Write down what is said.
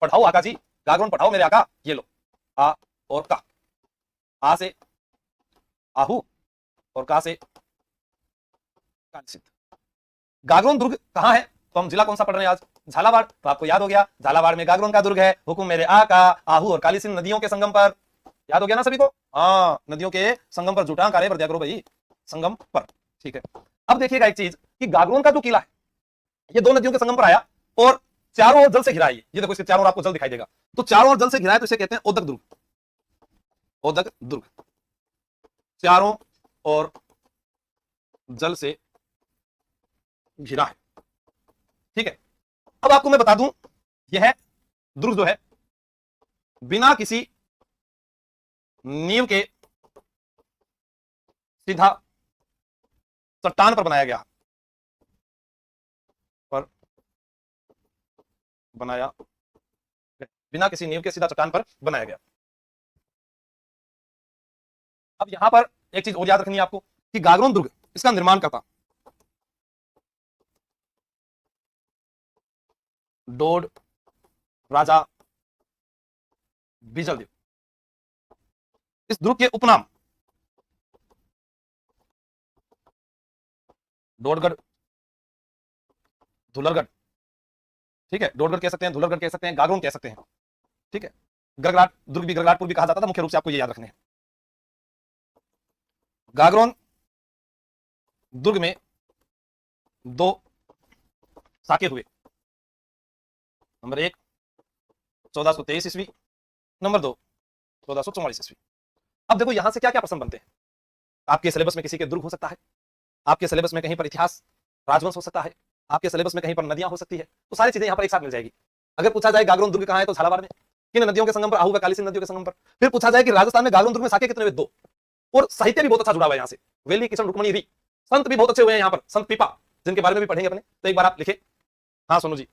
पढ़ाओ आका जी, गागरोन पढ़ाओ मेरे आका। ये लो, आ और का, आ से आहू और का से कालसित। गागरोन दुर्ग कहां है? तो हम जिला कौन सा पढ़ रहे हैं आज? झालावाड़। तो आपको याद हो गया, झालावाड़ में गागरोन का दुर्ग है। हुकुम मेरे आका, आहू और कालीसिंध नदियों के संगम पर। याद हो गया ना सभी को? हाँ, नदियों के संगम पर जुटा कार्य भर दिया करो भाई, संगम पर। ठीक है, अब देखिएगा एक चीज कि गागरोन का जो किला है ये दो नदियों के संगम पर आया और चारों ओर जल से घिरा है। ये देखो, इसके चारों ओर आपको जल दिखाई देगा। तो चारों ओर जल से घिरा है तो इसे कहते हैं ओदक दुर्ग। ओदक दुर्ग, चारों ओर जल से घिरा है। ठीक है, अब आपको मैं बता दूं, यह दुर्ग जो है बिना किसी नींव के सीधा चट्टान पर बनाया गया, पर बनाया बिना किसी नींव के सीधा चट्टान पर बनाया गया। अब यहां पर एक चीज और याद रखनी है आपको कि गागरोन दुर्ग, इसका निर्माण करता डोड राजा बीजलदेव। इस दुर्ग के उपनाम डोडगढ़, धुलरगढ़, ठीक है, डोडगढ़ कह सकते हैं, धुलरगढ़ कह सकते हैं, गागरोन कह सकते हैं। ठीक है, गड़गड़ाट दुर्ग भी, गड़गड़ाटपुर भी कहा जाता था। मुख्य रूप से आपको ये याद रखने हैं। गागरोन दुर्ग में दो साकेत हुए। नंबर 1 1423 ईस्वी, नंबर 2 1444 ईस्वी। अब देखो यहां से क्या क्या प्रश्न बनते हैं। आपके सिलेबस में किसी के दुर्ग हो सकता है, आपके सिलेबस में कहीं पर इतिहास राजवंश हो सकता है, आपके सिलेबस में कहीं पर नदियां हो सकती है। तो सारी चीजें यहां पर एक साथ मिल जाएगी। अगर पूछा जाए गागरोन दुर्ग कहां है तो झालावाड़ में। किन नदियों के संगम पर? आहू व कालीसिंध नदियों के संगम पर। फिर पूछा जाए कि राजस्थान में गागरोन दुर्ग में साके कितने हुए? 2। और साहित्य भी बहुत अच्छा जुड़ा हुआ है यहां से, वेली किशन रुक्मणी री, संत भी बहुत अच्छे हुए हैं यहां पर, संत पीपा, जिनके बारे में भी पढ़ेंगे अपने। तो एक बार आप लिखे। हाँ सोनू जी।